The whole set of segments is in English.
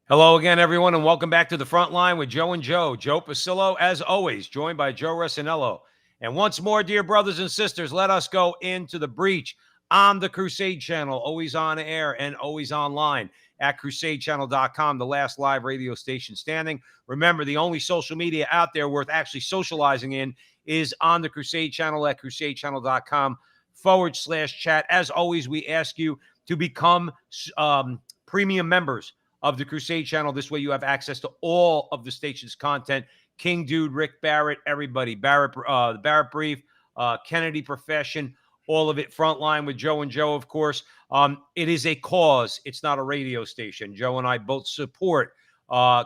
Hello again, everyone, and welcome back to the Frontline with Joe and Joe. Joe Pasillo, as always, joined by Joe Resinello. And once more, dear brothers and sisters, let us go into the breach on the Crusade channel, always on air and always online at crusadechannel.com, the last live radio station standing. Remember, the only social media out there worth actually socializing in is on the Crusade channel at crusadechannel.com/chat. As always, we ask you to become premium members of the Crusade channel. This way you have access to all of the station's content. King Dude, Rick Barrett, everybody, the Barrett Brief, Kennedy Profession, all of it. Frontline with Joe and Joe, of course. It is a cause. It's not a radio station. Joe and I both support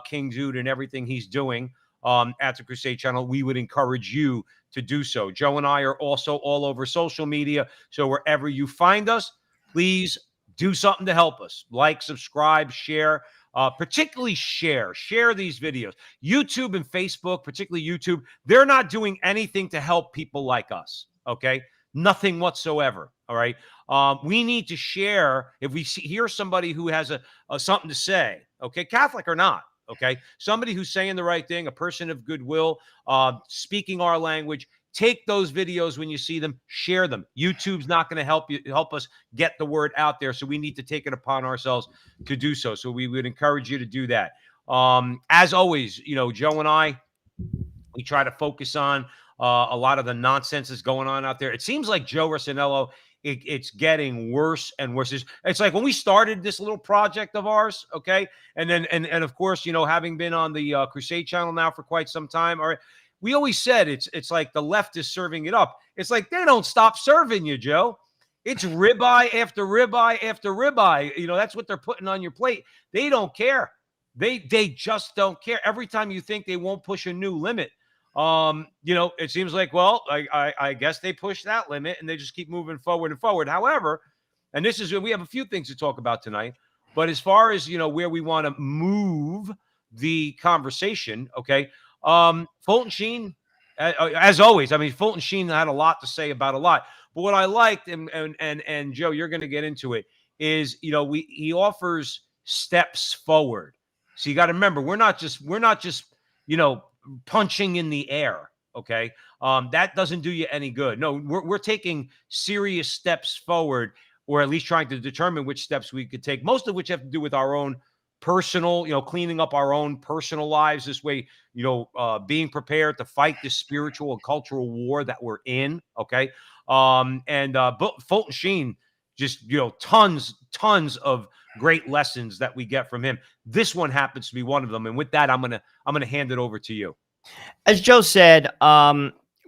King Dude and everything he's doing at the Crusade channel. We would encourage you to do so. Joe and I are also all over social media. So wherever you find us, please do something to help us. Like, subscribe, share, particularly share these videos. YouTube and Facebook, particularly YouTube, they're not doing anything to help people like us, okay? Nothing whatsoever, all right? We need to share. If we hear somebody who has a something to say, okay, Catholic or not, okay? Somebody who's saying the right thing, a person of goodwill, speaking our language, take those videos when you see them, share them. YouTube's not going to help us get the word out there, so we need to take it upon ourselves to do so. So we would encourage you to do that. As always, you know, Joe and I, we try to focus on a lot of the nonsense that's going on out there. It seems like Joe Resinello, it's getting worse and worse. It's like when we started this little project of ours, okay? And then, and of course, you know, having been on the Crusade channel now for quite some time, all right, we always said it's like the left is serving it up. It's like they don't stop serving you, Joe. It's ribeye after ribeye after ribeye. You know, that's what they're putting on your plate. They don't care. They just don't care. Every time you think they won't push a new limit, you know, it seems like, well, I guess they push that limit and they just keep moving forward and forward. However, and this is, we have a few things to talk about tonight, but as far as, you know, where we want to move the conversation, okay, Fulton Sheen, as always, I mean, Fulton Sheen had a lot to say about a lot. But what I liked, and Joe, you're going to get into it, is, you know, he offers steps forward. So you got to remember, we're not just, you know, punching in the air. Okay, that doesn't do you any good. No, we're taking serious steps forward, or at least trying to determine which steps we could take. Most of which have to do with our own personal, you know, cleaning up our own personal lives this way, you know, being prepared to fight this spiritual and cultural war that we're in. Okay. But Fulton Sheen, just, you know, tons of great lessons that we get from him. This one happens to be one of them. And with that, I'm going to hand it over to you. As Joe said,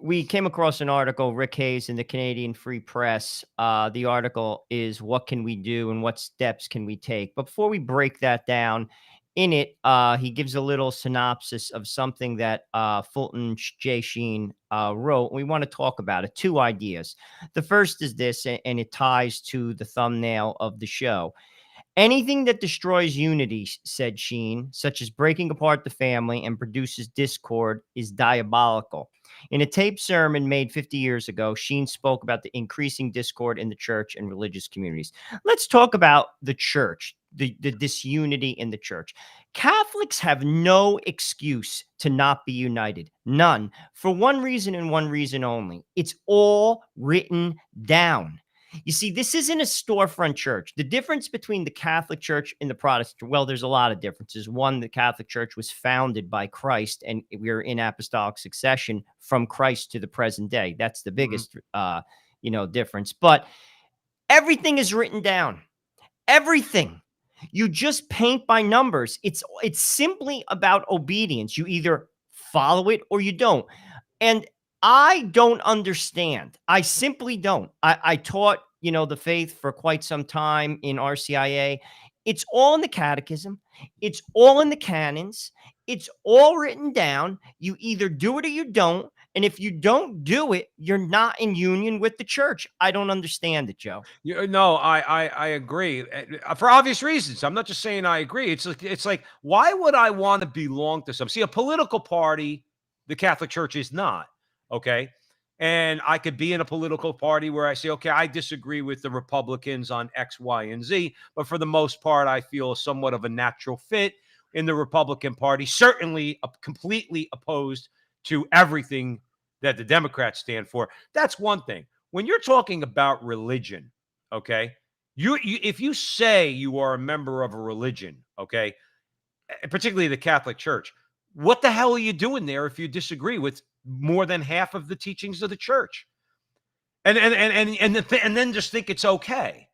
we came across an article, Rick Hayes in the Canadian Free Press. The article is "What Can We Do and What Steps Can We Take?" But before we break that down, in it, he gives a little synopsis of something that Fulton J. Sheen wrote. We want to talk about it. Two ideas. The first is this, and it ties to the thumbnail of the show. Anything that destroys unity, said Sheen, such as breaking apart the family and produces discord, is diabolical. In a taped sermon made 50 years ago, Sheen spoke about the increasing discord in the church and religious communities. Let's talk about the church, the disunity in the church. Catholics have no excuse to not be united. None. For one reason and one reason only. It's all written down. You see, this isn't a storefront church. The difference between the Catholic Church and the Protestant, well, there's a lot of differences. One, the Catholic Church was founded by Christ, and we're in apostolic succession from Christ to the present day. That's the biggest, you know, difference. But everything is written down. Everything. You just paint by numbers. It's simply about obedience. You either follow it or you don't. And I don't understand. I simply don't. I taught, you know, the faith for quite some time in RCIA. It's all in the catechism. It's all in the canons. It's all written down. You either do it or you don't. And if you don't do it, you're not in union with the church. I don't understand it, Joe. No, I agree for obvious reasons. I'm not just saying I agree. It's like why would I want to belong to some? See, a political party, the Catholic Church is not okay. And I could be in a political party where I say, okay, I disagree with the Republicans on X, Y, and Z, but for the most part, I feel somewhat of a natural fit in the Republican Party. Certainly, completely opposed to everything that the Democrats stand for. That's one thing. When you're talking about religion, okay, you if you say you are a member of a religion, okay, particularly the Catholic Church, what the hell are you doing there if you disagree with more than half of the teachings of the church? And then just think it's okay.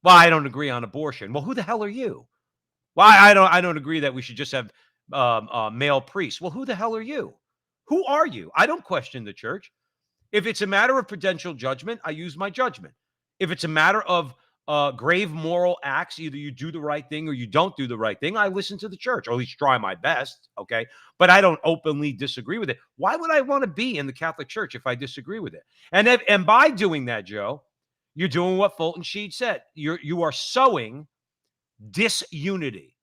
Well, I don't agree on abortion. Well, who the hell are you? Well, I don't agree that we should just have male priests. Well, who the hell are you? Who are you? I don't question the church. If it's a matter of prudential judgment, I use my judgment. If it's a matter of grave moral acts, either you do the right thing or you don't do the right thing, I listen to the church, or at least try my best. Okay. But I don't openly disagree with it. Why would I want to be in the Catholic Church if I disagree with it? And by doing that, Joe, you're doing what Fulton Sheen said. You are sowing disunity.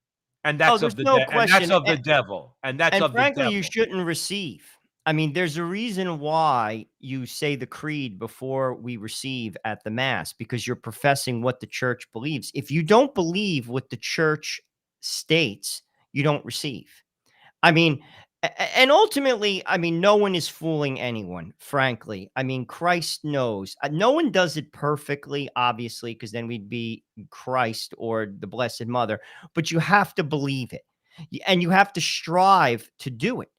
And Oh, that's there's of the no and that's question. of the devil. And that's And of the frankly, you devil. shouldn't receive. I mean, there's a reason why you say the creed before we receive at the Mass, because you're professing what the church believes. If you don't believe what the church states, you don't receive. I mean, and ultimately, I mean, no one is fooling anyone, frankly. I mean, Christ knows. No one does it perfectly, obviously, because then we'd be Christ or the Blessed Mother, but you have to believe it. And you have to strive to do it.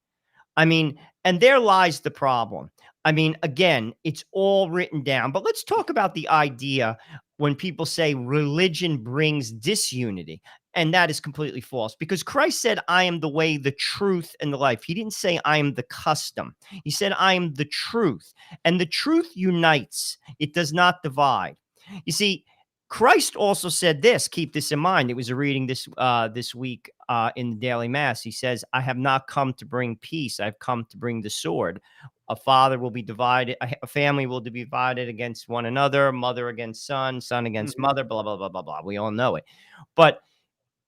I mean, and there lies the problem. I mean, again, it's all written down. But let's talk about the idea when people say religion brings disunity. And that is completely false because Christ said, I am the way, the truth, and the life. He didn't say, I am the custom. He said, I am the truth. And the truth unites, it does not divide. You see, Christ also said this. Keep this in mind. It was a reading this week in the daily mass. He says, "I have not come to bring peace. I've come to bring the sword. A father will be divided. A family will be divided against one another. Mother against son. Son against Mhm. mother. Blah blah blah blah blah. We all know it. But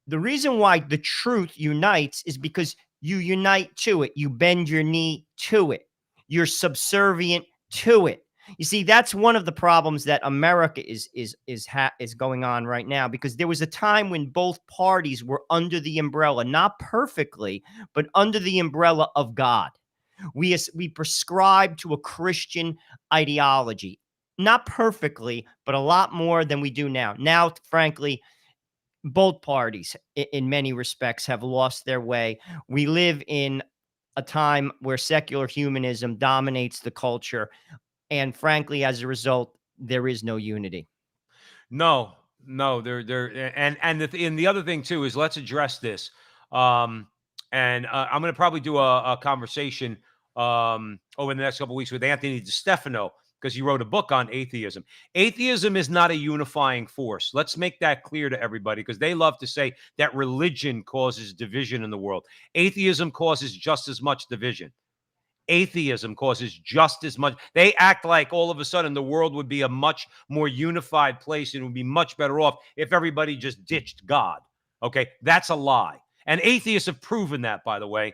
the reason why the truth unites is because you unite to it. You bend your knee to it. You're subservient to it. You see, that's one of the problems that America is going on right now, because there was a time when both parties were under the umbrella, not perfectly, but under the umbrella of God. We prescribe to a Christian ideology, not perfectly, but a lot more than we do now. Now, frankly, both parties in many respects have lost their way. We live in a time where secular humanism dominates the culture, and frankly, as a result, there is no unity. No, no, and the other thing too is let's address this. Um, and I'm going to probably do a conversation over the next couple of weeks with Anthony DiStefano because he wrote a book on atheism. Atheism is not a unifying force. Let's make that clear to everybody because they love to say that religion causes division in the world. Atheism causes just as much division. Atheism causes just as much. They act like all of a sudden the world would be a much more unified place and would be much better off if everybody just ditched God. Okay, that's a lie. And atheists have proven that, by the way.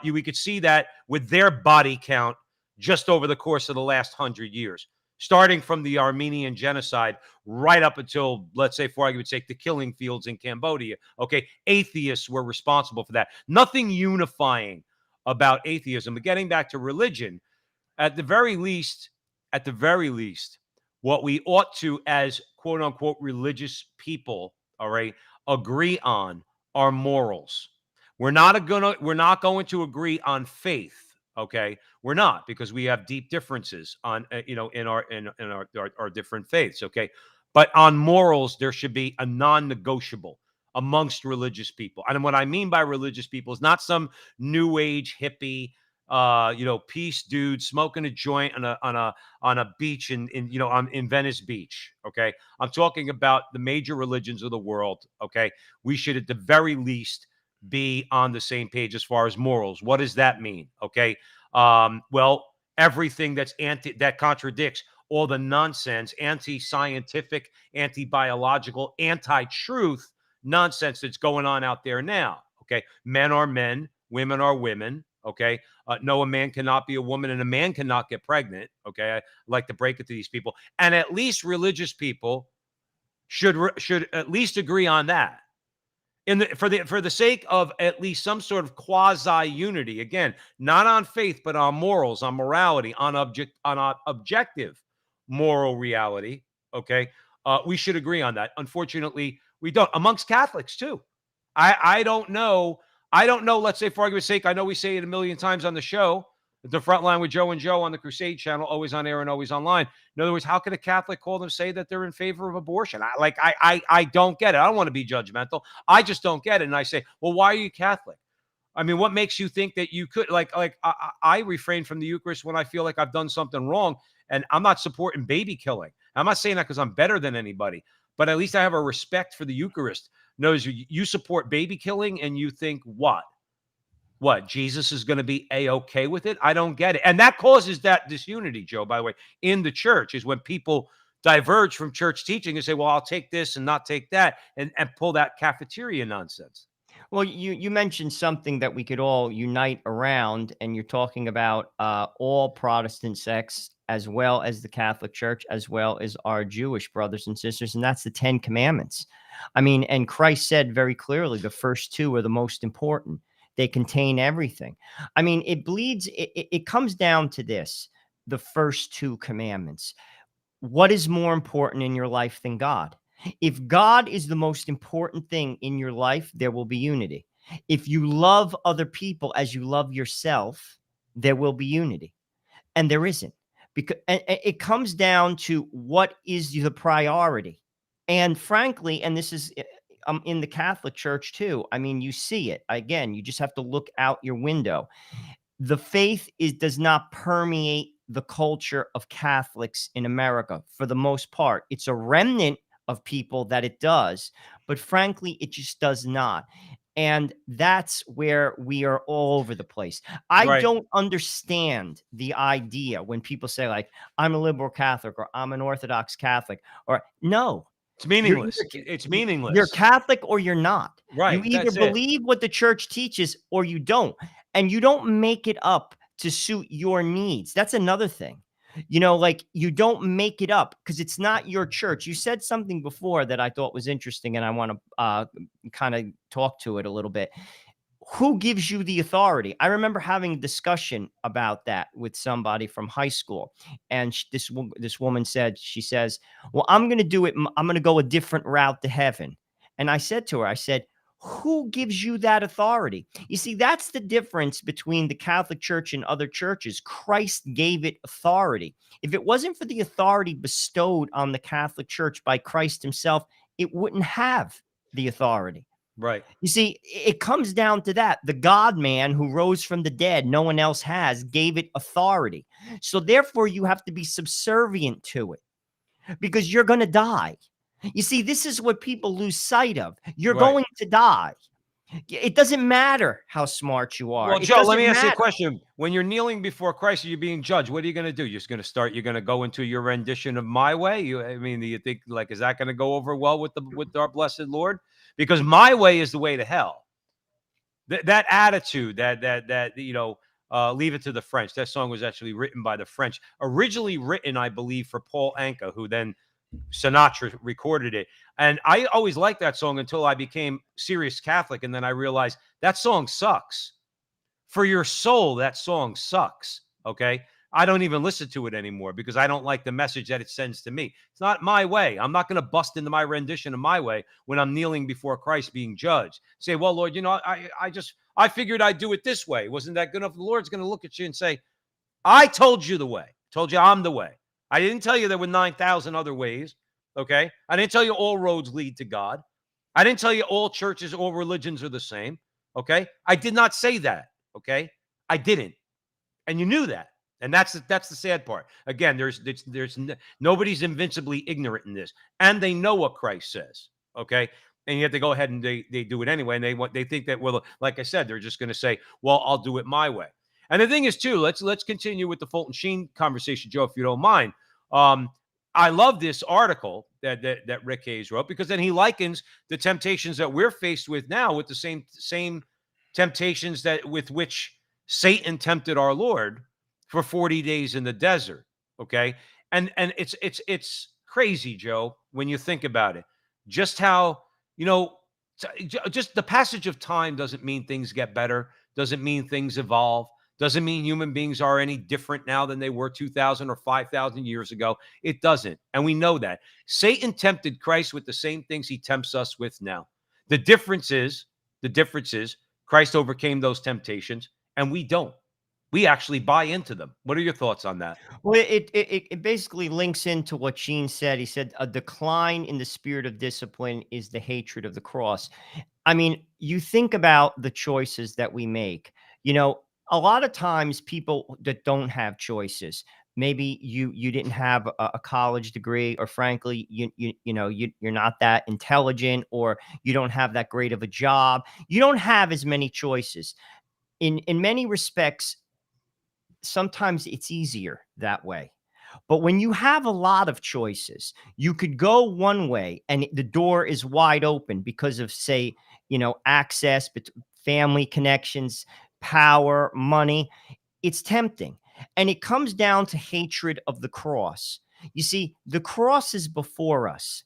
We could see that with their body count just over the course of the last 100 years, starting from the Armenian genocide right up until, let's say, for argument's sake, the killing fields in Cambodia. Okay, atheists were responsible for that. Nothing unifying about atheism. But getting back to religion, at the very least, at the very least, what we ought to, as quote unquote religious people, all right, agree on are morals. We're not going to agree on faith. Okay, we're not because we have deep differences on in our different faiths. Okay, but on morals there should be a non-negotiable amongst religious people. And what I mean by religious people is not some new age hippie peace dude smoking a joint on a beach in Venice Beach. Okay. I'm talking about the major religions of the world. Okay. We should at the very least be on the same page as far as morals. What does that mean? Okay. Well, everything that contradicts all the nonsense, anti-scientific, anti-biological, anti-truth nonsense that's going on out there now. Okay. Men are men, women are women. Okay. No, a man cannot be a woman and a man cannot get pregnant. Okay. I like to break it to these people. And at least religious people should at least agree on that. For the sake of at least some sort of quasi unity, again, not on faith, but on morals, on morality, on objective moral reality. Okay, we should agree on that. Unfortunately, we don't. Amongst Catholics too. I don't know. I don't know. Let's say, for argument's sake, I know we say it a million times on the show, the Frontline with Joe and Joe on the Crusade channel, always on air and always online. In other words, how could a Catholic call them, say that they're in favor of abortion? I don't get it. I don't want to be judgmental. I just don't get it. And I say, well, why are you Catholic? I mean, what makes you think that you could I refrain from the Eucharist when I feel like I've done something wrong, and I'm not supporting baby killing. I'm not saying that because I'm better than anybody, but at least I have a respect for the Eucharist. Knows you support baby killing, and you think what? What, Jesus is going to be A-okay with it? I don't get it. And that causes that disunity, Joe, by the way, in the church, is when people diverge from church teaching and say, well, I'll take this and not take that, and pull that cafeteria nonsense. Well, you mentioned something that we could all unite around, and you're talking about all Protestant sects, as well as the Catholic Church, as well as our Jewish brothers and sisters, and that's the 10 Commandments. I mean, and Christ said very clearly the first two are the most important. They contain everything. I mean, it comes down to this, the first two commandments. What is more important in your life than God? If God is the most important thing in your life, there will be unity. If you love other people as you love yourself, there will be unity. And there isn't. Because it comes down to what is the priority. And frankly, and this is in the Catholic Church too. I mean, you see it. Again, you just have to look out your window. The faith does not permeate the culture of Catholics in America for the most part. It's a remnant of people that it does, but frankly, it just does not. And that's where we are all over the place. I Right. don't understand the idea when people say, like, I'm a liberal Catholic or I'm an Orthodox Catholic, or no. It's meaningless. It's You're meaningless. Catholic or you're not. You Right. either That's it. believe what the church teaches or you don't. And you don't make it up to suit your needs. That's another thing. Like, you don't make it up because it's not your church. You said something before that I thought was interesting, and I want to kind of talk to it a little bit. Who gives you the authority? I remember having a discussion about that with somebody from high school. And this woman she says, well, I'm going to do it. I'm going to go a different route to heaven. And I said to her, I said, who gives you that authority? You see, that's the difference between the Catholic Church and other churches. Christ gave it authority. If it wasn't for the authority bestowed on the Catholic Church by Christ himself, it wouldn't have the authority. Right. You see, it comes down to that. The God-man who rose from the dead, no one else has, gave it authority. So therefore, you have to be subservient to it because you're going to die. You see, this is what people lose sight of. You're Right. going to die. It doesn't matter how smart you are. Well, It Joe, let doesn't me ask you a matter. question. When you're kneeling before Christ, you're being judged. What are you going to do? You're just going to you're going to go into your rendition of my way. Do you think, like, is that going to go over well with our blessed Lord? Because my way is the way to hell. That attitude, leave it to the French. That song was actually written by the French, originally written, I believe, for Paul Anka, who then Sinatra recorded it. And I always liked that song until I became serious Catholic. And then I realized that song sucks. For your soul, that song sucks. Okay. I don't even listen to it anymore because I don't like the message that it sends to me. It's not my way. I'm not going to bust into my rendition of my way when I'm kneeling before Christ being judged. Say, well, Lord, I figured I'd do it this way. Wasn't that good enough? The Lord's going to look at you and say, I told you the way. Told you I'm the way. I didn't tell you there were 9,000 other ways. Okay. I didn't tell you all roads lead to God. I didn't tell you all churches, all religions are the same. Okay. I did not say that. Okay. I didn't. And you knew that. And that's the sad part. Again, nobody's invincibly ignorant in this. And they know what Christ says. Okay. And yet they go ahead and they do it anyway. And they think that, well, like I said, they're just going to say, well, I'll do it my way. And the thing is, too, let's continue with the Fulton Sheen conversation, Joe, if you don't mind. I love this article that Rick Hayes wrote, because then he likens the temptations that we're faced with now with the same temptations that with which Satan tempted our Lord for 40 days in the desert. Okay. And it's crazy, Joe, when you think about it. Just how, just the passage of time doesn't mean things get better, doesn't mean things evolve, doesn't mean human beings are any different now than they were 2,000 or 5,000 years ago. It doesn't. And we know that. Satan tempted Christ with the same things he tempts us with now. The difference is Christ overcame those temptations and we don't. We actually buy into them. What are your thoughts on that? Well, it basically links into what Gene said. He said a decline in the spirit of discipline is the hatred of the cross. I mean, you think about the choices that we make. A lot of times people that don't have choices, maybe you didn't have a college degree, or frankly, you're not that intelligent, or you don't have that great of a job. You don't have as many choices. In many respects, sometimes it's easier that way. But when you have a lot of choices, you could go one way and the door is wide open because of, say, access, but family connections, power, money. It's tempting. And it comes down to hatred of the cross. You see, the cross is before us,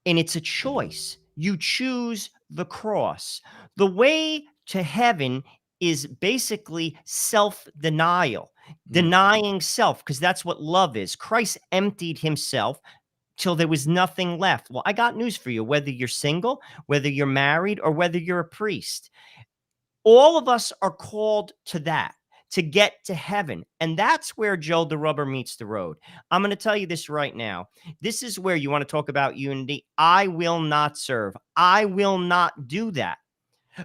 and it's a choice. You choose the cross. The way to heaven is basically self-denial, denying self, because that's what love is. Christ emptied himself till there was nothing left. Well, I got news for you. Whether you're single, whether you're married, or whether you're a priest, all of us are called to that, to get to heaven. And that's where, Joe, the rubber meets the road. I'm going to tell you this right now. This is where you want to talk about unity. I will not serve. I will not do that.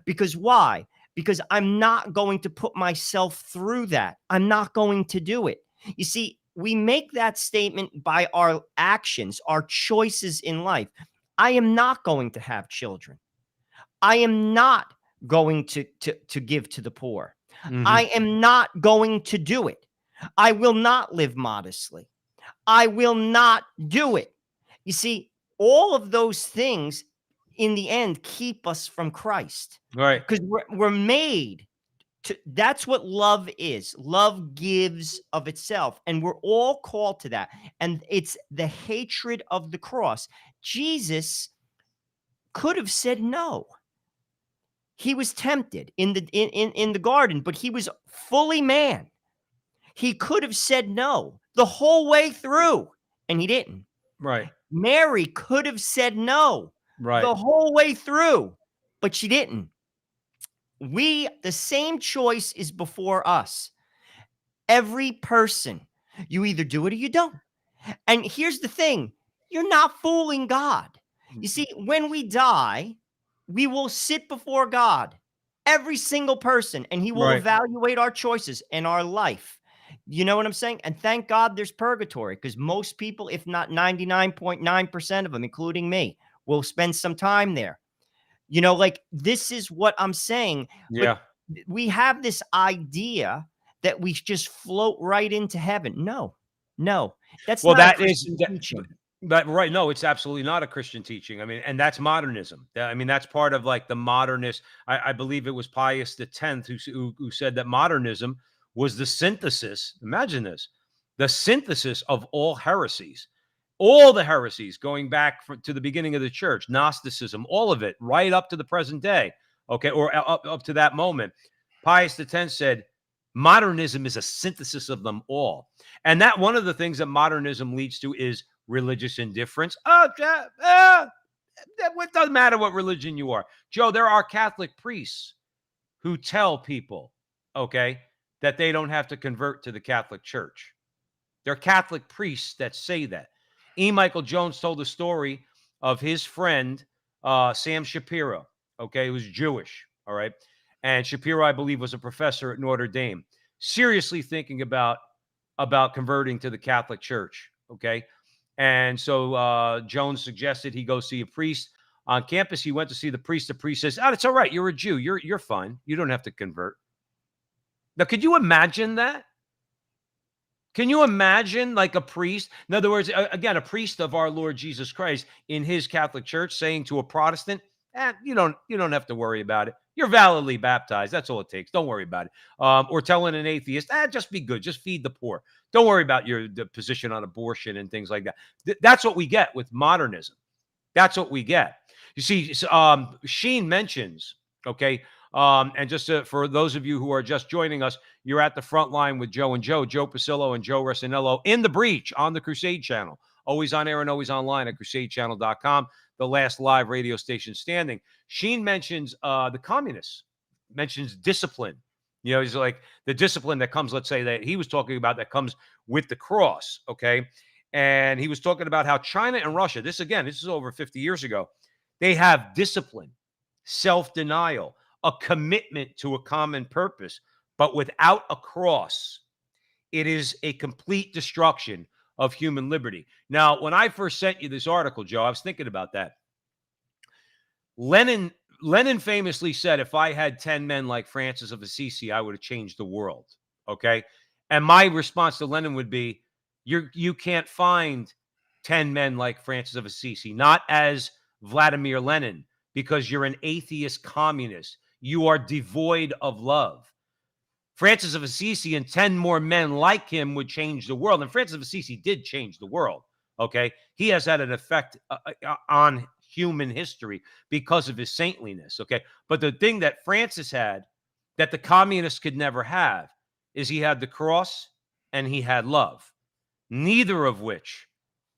Because why? Because I'm not going to put myself through that. I'm not going to do it. You see, we make that statement by our actions, our choices in life. I am not going to have children. I am not going to give to the poor. I am not going to do it. I will not live modestly. I will not do it. You see, all of those things in the end keep us from Christ. Right. Because we're made to, that's what love is. Love gives of itself. And we're all called to that. And it's the hatred of the cross. Jesus could have said no. He was tempted in the garden, but he was fully man. He could have said no the whole way through, and he didn't. Right. Mary could have said no Right. the whole way through, but she didn't. The same choice is before us. Every person, you either do it or you don't. And here's the thing, you're not fooling God. You see, when we die, we will sit before God, every single person, and he will Right. evaluate our choices and our life. You know what I'm saying? And thank God there's purgatory, because most people, if not 99.9% of them, including me, will spend some time there. Like, this is what I'm saying. Yeah. But we have this idea that we just float right into heaven. No, that's Well, not a that is Christian that, teaching. but right. No, it's absolutely not a Christian teaching. I mean, and that's modernism. I mean, that's part of like the modernist. I believe it was Pius X who said that modernism was the synthesis. Imagine this, the synthesis of all heresies, all the heresies going back to the beginning of the church, Gnosticism, all of it, right up to the present day. Okay, or up to that moment. Pius X said, modernism is a synthesis of them all. And that one of the things that modernism leads to is religious indifference. It doesn't matter what religion you are. Joe, there are Catholic priests who tell people, okay, that they don't have to convert to the Catholic Church. They're Catholic priests that say that. E. Michael Jones told a story of his friend, Sam Shapiro, okay, who was Jewish, all right? And Shapiro, I believe, was a professor at Notre Dame, seriously thinking about converting to the Catholic Church, okay? And so Jones suggested he go see a priest. On campus, he went to see the priest. The priest says, "Oh, it's all right. You're a Jew. You're fine. You don't have to convert." Now, could you imagine that? Can you imagine like a priest? In other words, again, a priest of our Lord Jesus Christ in his Catholic Church saying to a Protestant, you don't have to worry about it. You're validly baptized. That's all it takes. Don't worry about it. Or telling an atheist, just be good. Just feed the poor. Don't worry about the position on abortion and things like that. That's what we get with modernism. That's what we get. You see, Sheen mentions, okay, and just for those of you who are just joining us, you're at the front line with Joe and Joe Pasillo and Joe Resinello in the breach on the Crusade Channel. Always on air and always online at crusadechannel.com, the last live radio station standing. Sheen mentions the communists, mentions discipline. You know, he's like the discipline that comes, let's say that he was talking about that comes with the cross, okay? And he was talking about how China and Russia, this is over 50 years ago, they have discipline, self-denial, a commitment to a common purpose. But without a cross, it is a complete destruction of human liberty. Now, when I first sent you this article, Joe, I was thinking about that. Lenin famously said, if I had 10 men like Francis of Assisi, I would have changed the world. Okay. And my response to Lenin would be, you can't find 10 men like Francis of Assisi, not as Vladimir Lenin, because you're an atheist communist. You are devoid of love. Francis of Assisi and 10 more men like him would change the world. And Francis of Assisi did change the world. Okay. He has had an effect on human history because of his saintliness. Okay. But the thing that Francis had that the communists could never have is he had the cross and he had love, neither of which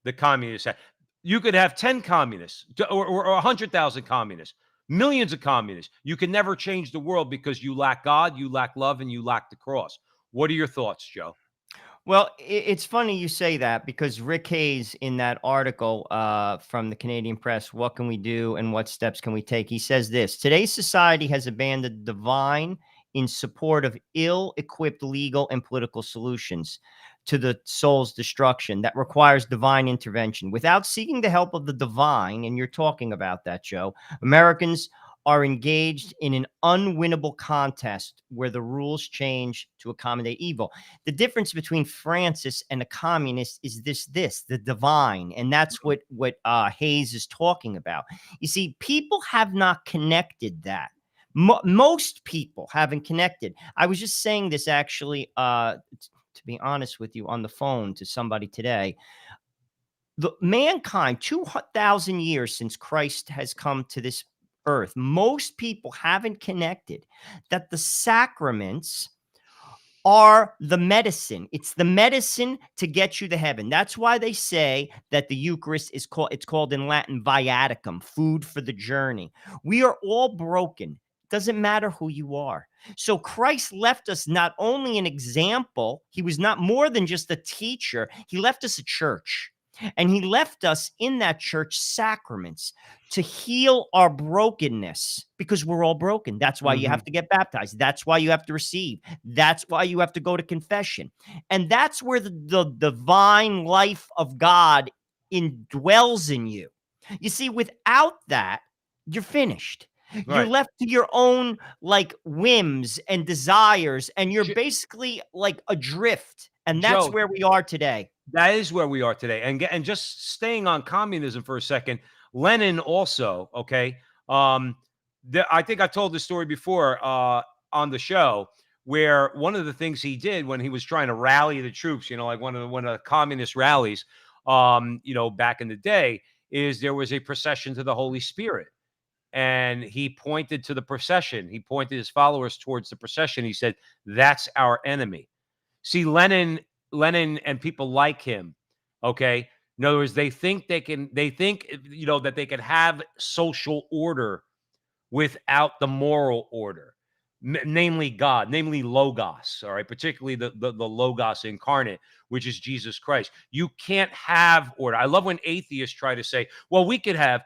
the communists had. You could have 10 communists or 100,000 communists, millions of communists. You can never change the world because you lack God, you lack love, and you lack the cross. What are your thoughts, Joe? Well, it's funny you say that because Rick Hayes in that article from the Canadian Press, What Can We Do and What Steps Can We Take? He says this: today's society has abandoned the divine in support of ill-equipped legal and political solutions to the soul's destruction that requires divine intervention. Without seeking the help of the divine, and you're talking about that, Joe, Americans are engaged in an unwinnable contest where the rules change to accommodate evil. The difference between Francis and a communist is the divine. And that's what Hayes is talking about. You see, people have not connected that. Most people haven't connected. I was just saying this actually, to be honest with you, on the phone to somebody today. The mankind, 2,000 years since Christ has come to this earth, most people haven't connected that the sacraments are the medicine. It's the medicine to get you to heaven. That's why they say that the Eucharist is called in Latin viaticum, food for the journey. We are all broken. Doesn't matter who you are. So Christ left us not only an example, he was not more than just a teacher. He left us a church. And he left us in that church sacraments to heal our brokenness because we're all broken. That's why you have to get baptized. That's why you have to receive. That's why you have to go to confession. And that's where the divine life of God indwells in you. You see, without that, you're finished. Right. You're left to your own like whims and desires, and you're basically like adrift. And that's where we are today. That is where we are today. And just staying on communism for a second, Lenin also, okay. I think I told this story before on the show where one of the things he did when he was trying to rally the troops, like one of the communist rallies, back in the day, is there was a procession to the Holy Spirit. And he pointed to the procession. He pointed his followers towards the procession. He said, "That's our enemy." See, Lenin and people like him, okay? In other words, they think that they can have social order without the moral order, namely God, namely Logos, all right? Particularly the Logos incarnate, which is Jesus Christ. You can't have order. I love when atheists try to say, well, we could have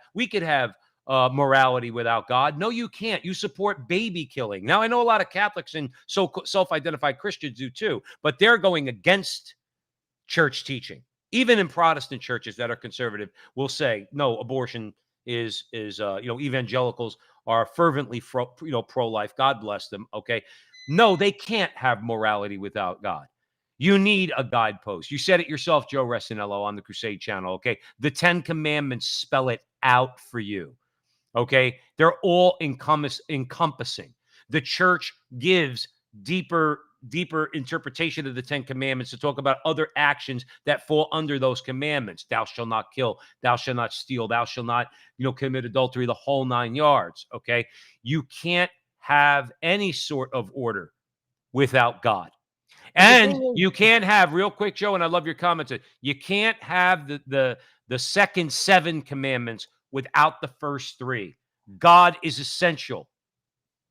morality without God. No, you can't. You support baby killing. Now, I know a lot of Catholics and self-identified Christians do too, but they're going against church teaching. Even in Protestant churches that are conservative will say, no, abortion is evangelicals are fervently pro-life. God bless them. Okay. No, they can't have morality without God. You need a guidepost. You said it yourself, Joe Resinello, on the Crusade channel. Okay. The 10 Commandments spell it out for you. Okay. They're all encompassing. The church gives deeper interpretation of the 10 Commandments to talk about other actions that fall under those commandments. Thou shalt not kill, thou shalt not steal, thou shalt not, commit adultery, the whole 9 yards. Okay. You can't have any sort of order without God. But the And thing is, you can't have, real quick, Joe, and I love your comments, you can't have the second 7 commandments without the first 3. God is essential.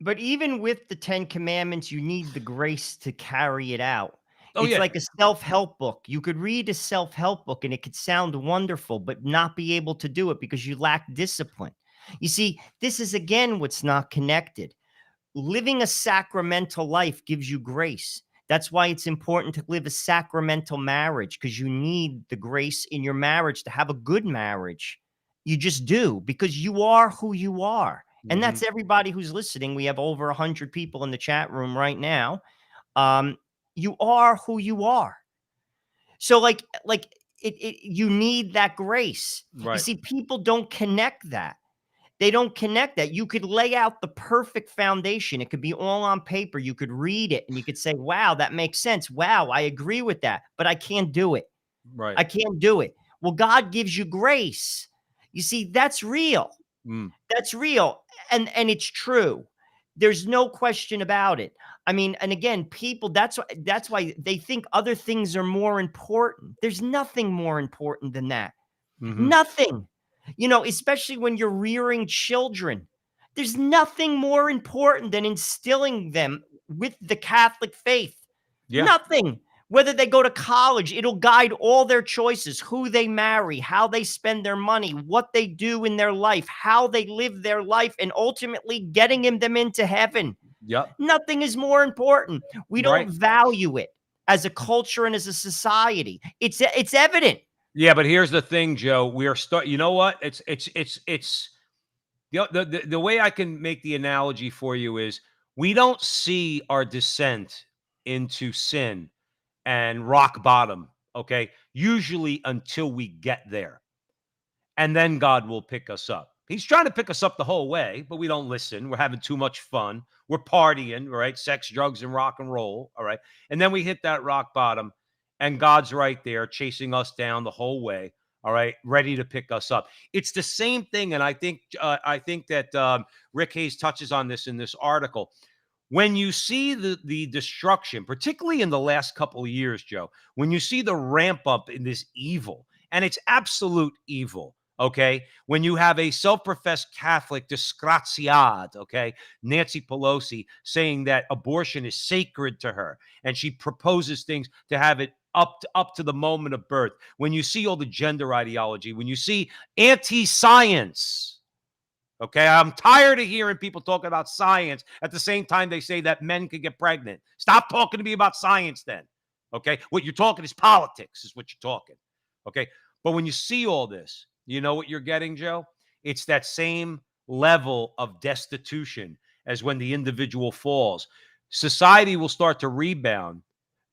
but even with the 10 Commandments, you need the grace to carry it out. Oh, It's yeah. like a self-help book. You could read a self-help book and it could sound wonderful, but not be able to do it because you lack discipline. You see, this is again what's not connected. Living a sacramental life gives you grace. That's why it's important to live a sacramental marriage, because you need the grace in your marriage to have a good marriage. You just do, because you are who you are. And that's everybody who's listening. We have over 100 people in the chat room right now. You are who you are. So you need that grace. You Right. see, people don't connect that. They don't connect that. You could lay out the perfect foundation. It could be all on paper. You could read it and you could say, wow, that makes sense. Wow, I agree with that, but I can't do it. Right. I can't do it. Well, God gives you grace. You see, that's real. That's real. And it's true. There's no question about it. I mean, and again, people, that's why they think other things are more important. There's nothing more important than that. Nothing. Especially when you're rearing children. There's nothing more important than instilling them with the Catholic faith. Yeah. Nothing. Whether they go to college, it'll guide all their choices, who they marry, how they spend their money, what they do in their life, how they live their life, and ultimately getting them into heaven. Yep. Nothing is more important. We Right. don't value it as a culture and as a society. It's evident. Yeah, but here's the thing, Joe. We are you know what? It's the way I can make the analogy for you is we don't see our descent into sin and rock bottom, okay? Usually until we get there. And then God will pick us up. He's trying to pick us up the whole way, but we don't listen. We're having too much fun. We're partying, right? Sex, drugs, and rock and roll, all right? And then we hit that rock bottom, and God's right there chasing us down the whole way, all right, ready to pick us up. It's the same thing, and I think that Rick Hayes touches on this in this article. When you see the destruction, particularly in the last couple of years, Joe, when you see the ramp up in this evil, and it's absolute evil, okay? When you have a self-professed Catholic disgraziad, okay, Nancy Pelosi, saying that abortion is sacred to her, and she proposes things to have it up to the moment of birth. When you see all the gender ideology, when you see anti-science, okay, I'm tired of hearing people talking about science at the same time they say that men can get pregnant. Stop talking to me about science then. Okay, what you're talking is politics, is what you're talking. Okay, but when you see all this, you know what you're getting, Joe? It's that same level of destitution as when the individual falls. Society will start to rebound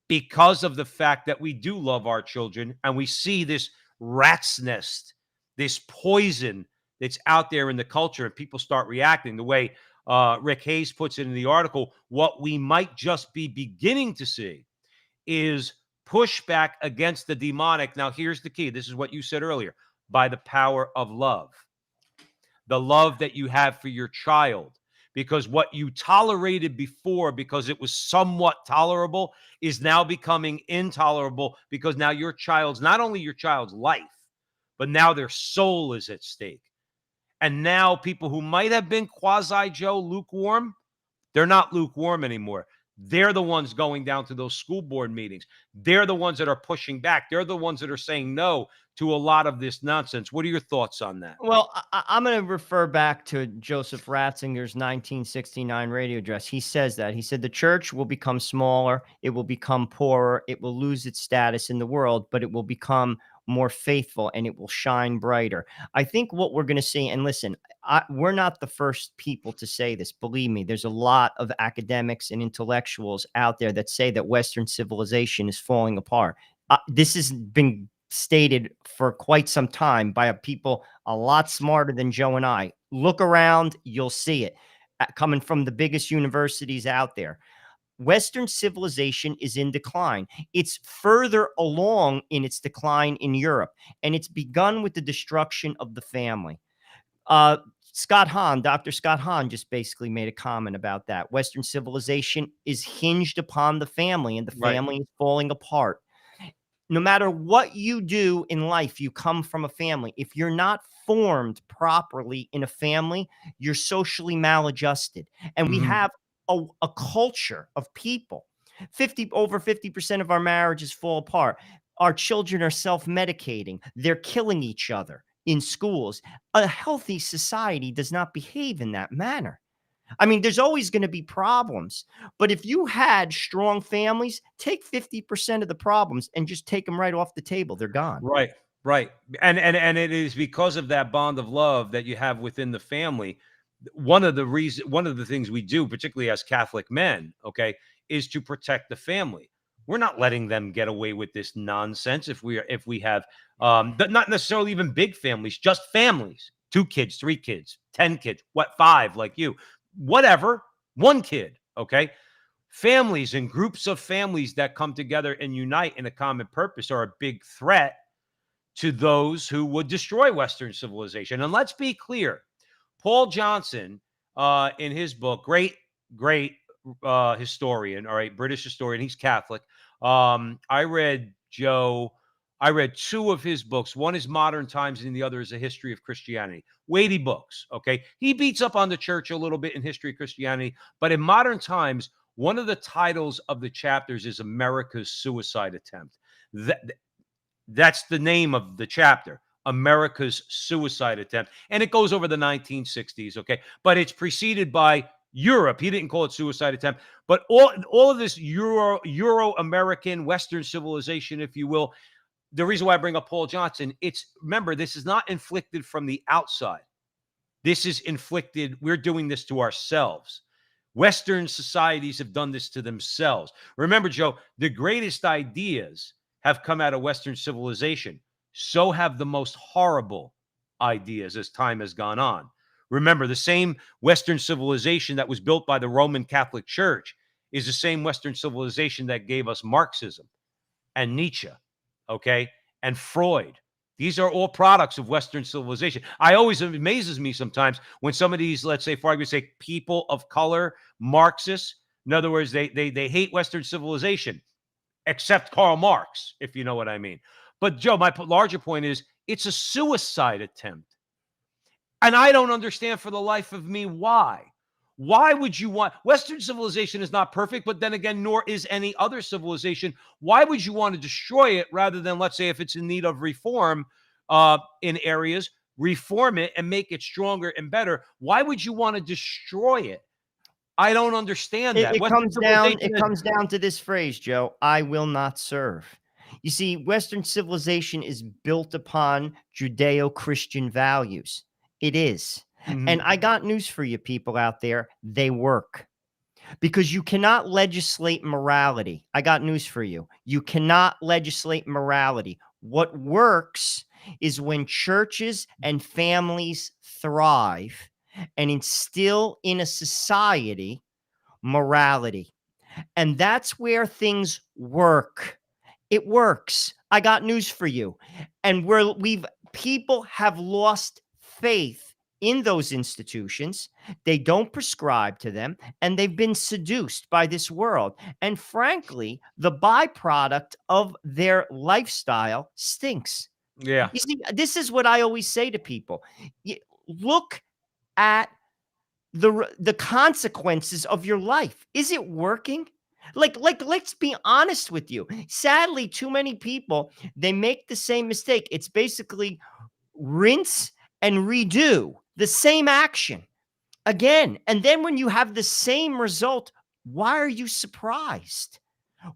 because of the fact that we do love our children and we see this rat's nest, this poison that's out there in the culture, and people start reacting the way Rick Hayes puts it in the article. What we might just be beginning to see is pushback against the demonic. Now, here's the key. This is what you said earlier, by the power of love, the love that you have for your child. Because what you tolerated before, because it was somewhat tolerable, is now becoming intolerable, because now your child's, not only your child's life, but now their soul is at stake. And now people who might have been quasi-Joe lukewarm, they're not lukewarm anymore. They're the ones going down to those school board meetings. They're the ones that are pushing back. They're the ones that are saying no to a lot of this nonsense. What are your thoughts on that? Well, I'm going to refer back to Joseph Ratzinger's 1969 radio address. He says that. He said, the church will become smaller. It will become poorer. It will lose its status in the world, but it will become more faithful, and it will shine brighter. I think what we're going to see, and listen, we're not the first people to say this. Believe me, there's a lot of academics and intellectuals out there that say that Western civilization is falling apart. This has been stated for quite some time by people a lot smarter than Joe and I. Look around, you'll see it coming from the biggest universities out there. Western civilization is in decline. It's further along in its decline in Europe, and it's begun with the destruction of the family. Scott Hahn, Dr. Scott Hahn, just basically made a comment about that. Western civilization is hinged upon the family, and the family is falling apart. No matter what you do in life, you come from a family. If you're not formed properly in a family, you're socially maladjusted. And we have a culture of people. Over 50% of our marriages fall apart. Our children are self-medicating. They're killing each other in schools. A healthy society does not behave in that manner. I mean, there's always going to be problems, but if you had strong families, take 50% of the problems and just take them right off the table. They're gone. Right, right. And it is because of that bond of love that you have within the family. One of the things we do, particularly as Catholic men, okay, is to protect the family. We're not letting them get away with this nonsense if we have not necessarily even big families, just families, 2 kids, 3 kids, 10 kids, 5 like you. Whatever, 1 kid, okay? Families and groups of families that come together and unite in a common purpose are a big threat to those who would destroy Western civilization. And let's be clear, Paul Johnson, in his book, great historian, all right, British historian, he's Catholic. I read 2 of his books. One is Modern Times and the other is A History of Christianity. Weighty books, okay? He beats up on the church a little bit in History of Christianity, but in Modern Times, one of the titles of the chapters is America's Suicide Attempt. That's the name of the chapter, America's Suicide Attempt. And it goes over the 1960s, okay? But it's preceded by Europe. He didn't call it suicide attempt, but all of this Euro-American Western civilization, if you will. The reason why I bring up Paul Johnson, remember, this is not inflicted from the outside. This is inflicted, we're doing this to ourselves. Western societies have done this to themselves. Remember, Joe, the greatest ideas have come out of Western civilization. So have the most horrible ideas as time has gone on. Remember, the same Western civilization that was built by the Roman Catholic Church is the same Western civilization that gave us Marxism and Nietzsche, okay, and Freud. These are all products of Western civilization. It amazes me sometimes when some of these, let's say, for argument's sake, people of color, Marxists, in other words, they hate Western civilization, except Karl Marx, if you know what I mean. But Joe, my larger point is it's a suicide attempt. And I don't understand for the life of me why. Why would you want Western civilization is not perfect, but then again, nor is any other civilization. Why would you want to destroy it rather than, let's say, if it's in need of reform in areas, reform it and make it stronger and better? Why would you want to destroy it? I don't understand that. It comes down to this phrase, Joe: I will not serve. You see, Western civilization is built upon Judeo-Christian values. It is. And I got news for you people out there. They work. Because you cannot legislate morality. I got news for you. You cannot legislate morality. What works is when churches and families thrive and instill in a society morality. And that's where things work. It works. I got news for you. And people have lost faith in those institutions. They don't prescribe to them, and they've been seduced by this world. And frankly, the byproduct of their lifestyle stinks. Yeah. You see, this is what I always say to people. Look at the consequences of your life. Is it working? Like, let's be honest with you. Sadly, too many people, they make the same mistake. It's basically rinse and redo the same action again. And then when you have the same result, why are you surprised?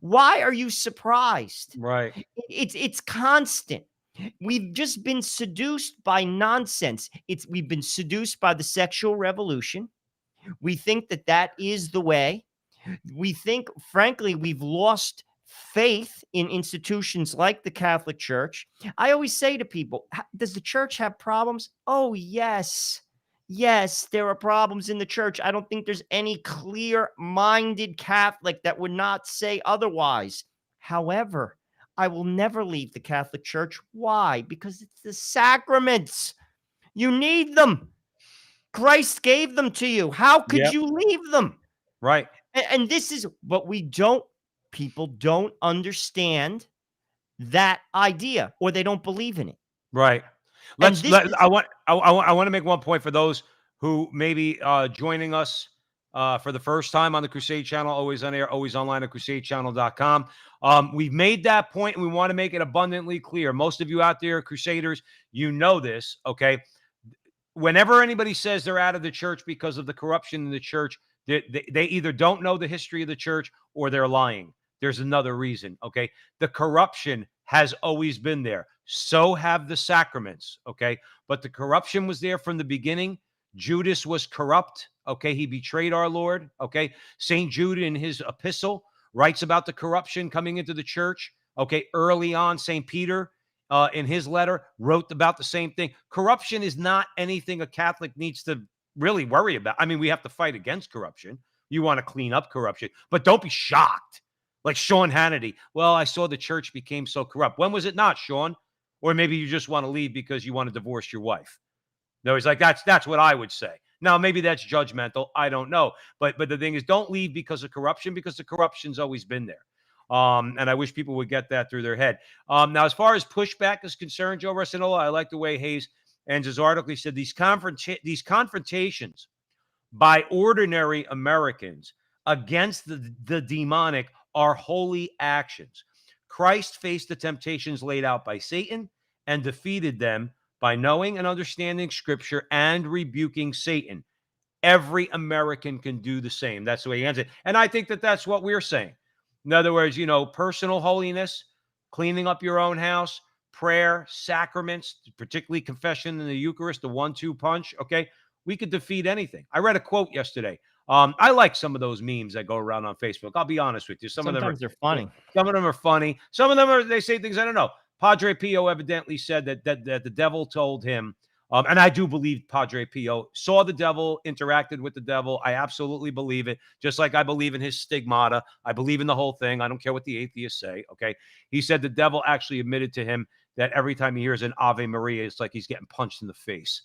Why are you surprised? Right. It's constant. We've just been seduced by nonsense. We've been seduced by the sexual revolution. We think that that is the way. We think, frankly, we've lost faith in institutions like the Catholic Church. I always say to people, does the church have problems? Oh, yes. Yes, there are problems in the church. I don't think there's any clear-minded Catholic that would not say otherwise. However, I will never leave the Catholic Church. Why? Because it's the sacraments. You need them. Christ gave them to you. How could Yeah. you leave them? Right. And this is what people don't understand that idea, or they don't believe in it. Right. And Let's this let is I want to make one point for those who may be joining us for the first time on the Crusade channel, always on air, always online at crusadechannel.com. We've made that point and we want to make it abundantly clear. Most of you out there, Crusaders, you know this, okay? Whenever anybody says they're out of the church because of the corruption in the church, they either don't know the history of the church or they're lying. There's another reason, okay? The corruption has always been there. So have the sacraments, okay? But the corruption was there from the beginning. Judas was corrupt, okay? He betrayed our Lord, okay? St. Jude in his epistle writes about the corruption coming into the church, okay? Early on, St. Peter in his letter wrote about the same thing. Corruption is not anything a Catholic needs to really worry about. I mean, we have to fight against corruption. You want to clean up corruption, but don't be shocked. Like Sean Hannity. Well, I saw the church became so corrupt. When was it not, Sean? Or maybe you just want to leave because you want to divorce your wife. No, he's like, that's what I would say. Now, maybe that's judgmental. I don't know. But the thing is, don't leave because of corruption, because the corruption's always been there. And I wish people would get that through their head. Now, as far as pushback is concerned, Joe Rosinola, I like the way Hayes ends his article. He said these confrontations by ordinary Americans against the demonic are holy actions. Christ faced the temptations laid out by Satan and defeated them by knowing and understanding Scripture and rebuking Satan. Every American can do the same. That's the way he ends it. And I think that that's what we're saying. In other words, personal holiness, cleaning up your own house, prayer, sacraments, particularly confession and the Eucharist, the 1-2 punch. Okay. We could defeat anything. I read a quote yesterday. I like some of those memes that go around on Facebook. I'll be honest with you. sometimes they're funny. Some of them are funny. Some of them they say things I don't know. Padre Pio evidently said that the devil told him, and I do believe Padre Pio saw the devil, interacted with the devil. I absolutely believe it. Just like I believe in his stigmata. I believe in the whole thing. I don't care what the atheists say. Okay. He said the devil actually admitted to him that every time he hears an Ave Maria, it's like he's getting punched in the face.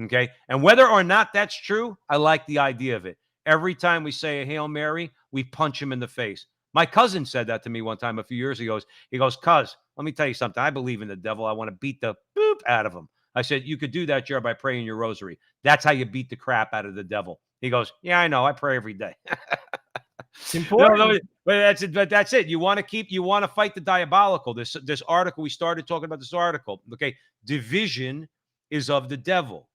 Okay. And whether or not that's true, I like the idea of it. Every time we say a Hail Mary, we punch him in the face. My cousin said that to me one time a few years ago. He goes, "Cuz, let me tell you something. I believe in the devil. I want to beat the boop out of him." I said, "You could do that, Jared, by praying your rosary. That's how you beat the crap out of the devil." He goes, "Yeah, I know. I pray every day." It's important. No, but that's it. But that's it. You want to fight the diabolical. This article, we started talking about this article. Okay. Division is of the devil.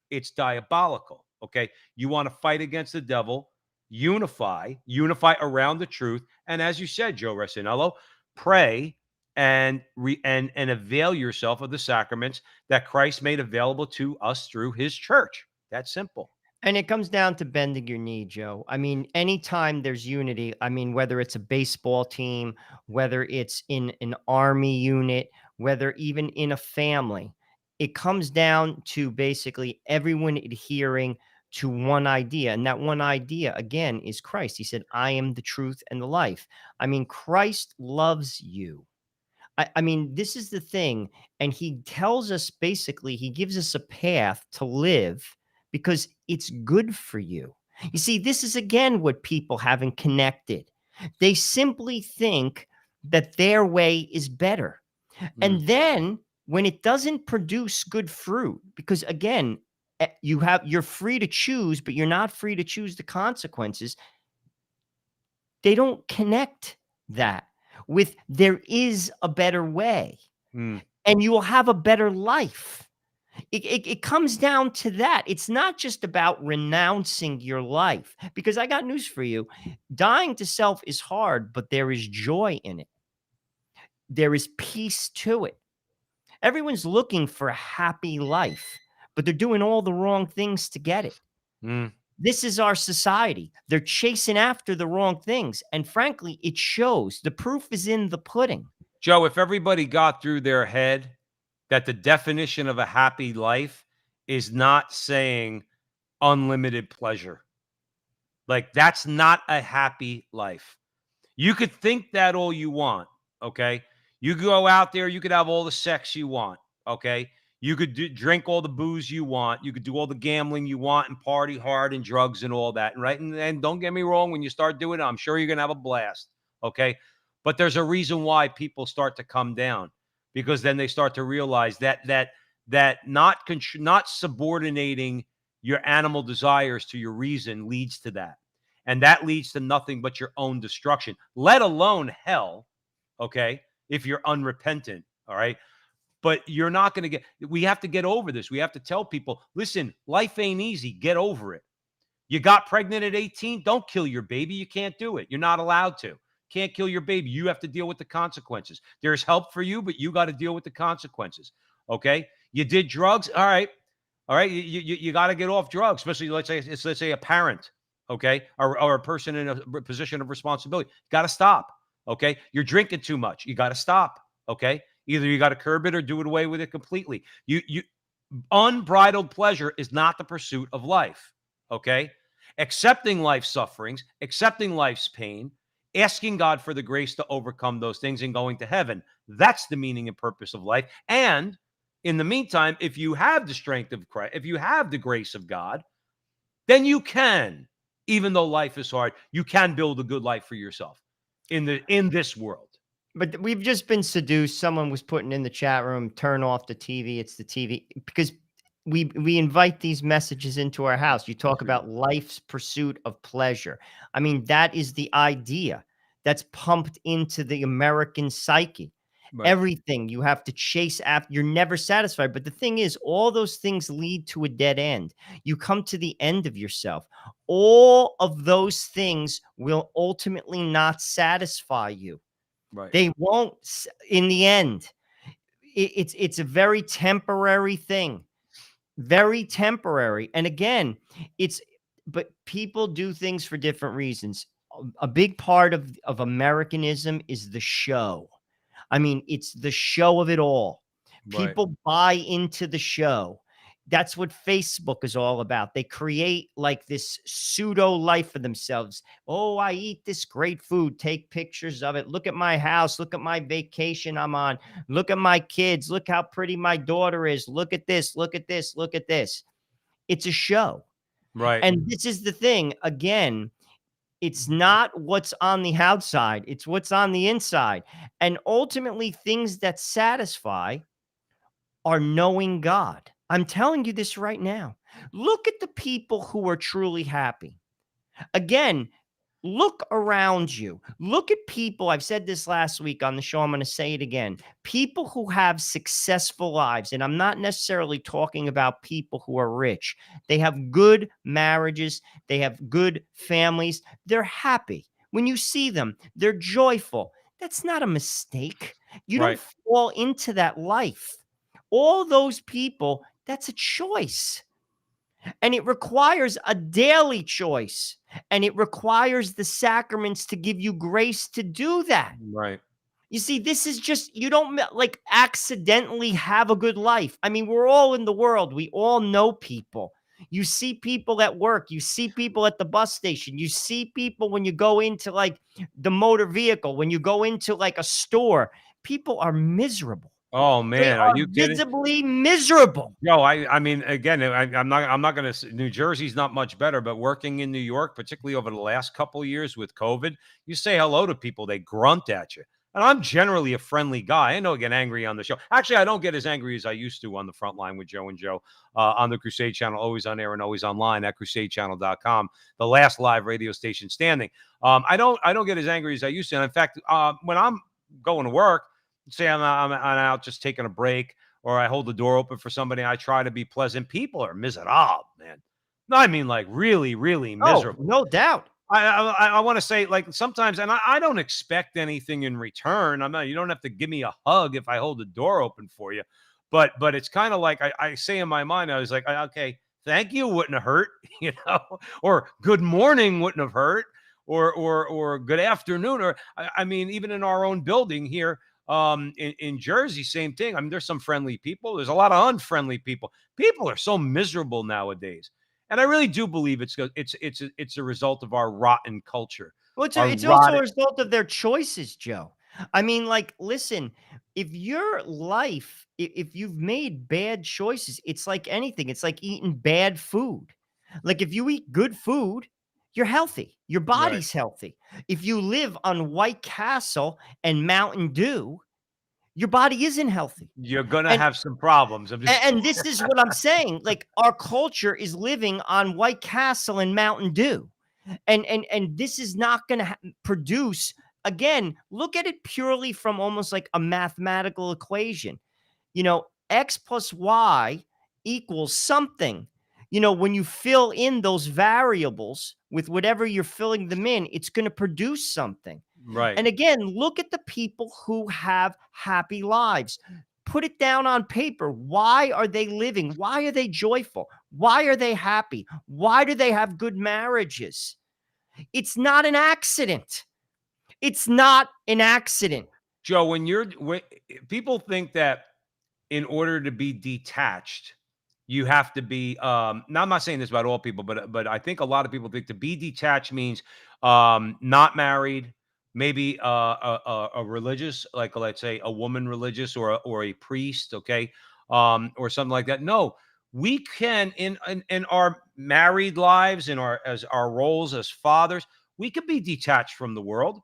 It's diabolical. Okay. You want to fight against the devil, unify around the truth. And as you said, Joe Resinello, pray and avail yourself of the sacraments that Christ made available to us through his church. That's simple. And it comes down to bending your knee, Joe. I mean, anytime there's unity, I mean, whether it's a baseball team, whether it's in an army unit, whether even in a family, it comes down to basically everyone adhering to one idea. And that one idea, again, is Christ. He said, "I am the truth and the life." I mean, Christ loves you. I mean, this is the thing. And he tells us basically, he gives us a path to live because it's good for you. You see, this is again what people haven't connected. They simply think that their way is better. Mm. And then when it doesn't produce good fruit, because again, you're free to choose, but you're not free to choose the consequences. They don't connect that with there is a better way Mm. and you will have a better life. It comes down to that. It's not just about renouncing your life, because I got news for you. Dying to self is hard, but there is joy in it. There is peace to it. Everyone's looking for a happy life, but they're doing all the wrong things to get it. Mm. This is our society. They're chasing after the wrong things. And frankly, it shows. The proof is in the pudding. Joe, if everybody got through their head that the definition of a happy life is not saying unlimited pleasure, like that's not a happy life. You could think that all you want, okay? You go out there, you could have all the sex you want, okay? You could drink all the booze you want. You could do all the gambling you want and party hard and drugs and all that, right? And don't get me wrong, when you start doing it, I'm sure you're going to have a blast, okay? But there's a reason why people start to come down, because then they start to realize that not subordinating your animal desires to your reason leads to that. And that leads to nothing but your own destruction, let alone hell, okay, if you're unrepentant, all right? But you're not going to we have to get over this. We have to tell people, listen, life ain't easy. Get over it. You got pregnant at 18, don't kill your baby. You can't do it. You're not allowed to. Can't kill your baby. You have to deal with the consequences. There's help for you, but you got to deal with the consequences, okay? You did drugs, all right. All right, you got to get off drugs, especially let's say a parent, okay, or a person in a position of responsibility. Got to stop, okay. You're drinking too much. You got to stop, okay. Either you got to curb it or do it away with it completely. You unbridled pleasure is not the pursuit of life, okay. Accepting life's sufferings, accepting life's pain, asking God for the grace to overcome those things, and going to heaven. That's the meaning and purpose of life. And in the meantime, if you have the strength of Christ, if you have the grace of God, then you can, even though life is hard, you can build a good life for yourself in this world. But we've just been seduced. Someone was putting in the chat room, turn off the TV. It's the TV, because we invite these messages into our house. You talk about life's pursuit of pleasure. I mean, that is the idea that's pumped into the American psyche. Right. Everything you have to chase after, you're never satisfied. But the thing is, all those things lead to a dead end. You come to the end of yourself. All of those things will ultimately not satisfy you. Right. They won't in the end. It's a very temporary thing. Very temporary. And again, but people do things for different reasons. A big part of Americanism is the show. I mean, it's the show of it all. Right. People buy into the show. That's what Facebook is all about. They create like this pseudo life for themselves. Oh, I eat this great food. Take pictures of it. Look at my house. Look at my vacation I'm on. Look at my kids. Look how pretty my daughter is. Look at this. Look at this. Look at this. It's a show. Right. And this is the thing. Again, it's not what's on the outside. It's what's on the inside. And ultimately, things that satisfy are knowing God. I'm telling you this right now. Look at the people who are truly happy. Again, look around you. Look at people. I've said this last week on the show. I'm going to say it again. People who have successful lives. And I'm not necessarily talking about people who are rich. They have good marriages. They have good families. They're happy. When you see them, they're joyful. That's not a mistake. You don't fall into that life. All those people, that's a choice. And it requires a daily choice. And it requires the sacraments to give you grace to do that. Right. You see, this is just, you don't like accidentally have a good life. I mean, we're all in the world. We all know people. You see people at work. You see people at the bus station. You see people when you go into like the motor vehicle, when you go into like a store. People are miserable. Oh man, are you kidding? Visibly miserable. No, I mean, again, I'm not going to. New Jersey's not much better, but working in New York, particularly over the last couple of years with COVID, you say hello to people, they grunt at you. And I'm generally a friendly guy. I don't get angry on the show. Actually, I don't get as angry as I used to on the Frontline with Joe and Joe on the Crusade Channel, always on air and always online at crusadechannel.com, the last live radio station standing. I don't get as angry as I used to. And in fact, when I'm going to work, say I'm out just taking a break, or I hold the door open for somebody, I try to be pleasant. People are miserable, man. No, I mean, like really, really miserable. Oh, no doubt. I want to say, like, sometimes, and I don't expect anything in return. You don't have to give me a hug if I hold the door open for you. but it's kind of like I say in my mind, I was like, okay, thank you wouldn't have hurt, or good morning wouldn't have hurt, or good afternoon, or I mean, even in our own building here, in Jersey, same thing. I mean, there's some friendly people. There's a lot of unfriendly people. People are so miserable nowadays, and I really do believe it's a result of our rotten culture. Well, Our it's also a rotten. result of their choices, Joe. I mean, like, listen, if your life, if you've made bad choices, it's like anything. It's like eating bad food. Like, if you eat good food, you're healthy. Your Right. body's healthy. If you live on White Castle and Mountain Dew, your body isn't healthy. You're gonna And have some problems. I'm just and this is what I'm saying. Like, our culture is living on White Castle and Mountain Dew. And this is not going to produce, again, look at it purely from almost like a mathematical equation. X plus y equals something. When you fill in those variables with whatever you're filling them in, it's going to produce something. right. And again, look at the people who have happy lives. Put it down on paper. Why are they living? Why are they joyful? Why are they happy? Why do they have good marriages? It's not an accident. It's not an accident. Joe, when people think that in order to be detached, you have to be. Now, I'm not saying this about all people, but I think a lot of people think to be detached means not married, maybe a religious, like let's say a woman religious or a priest, okay, or something like that. No, we can in our married lives, in our as our roles as fathers, we can be detached from the world.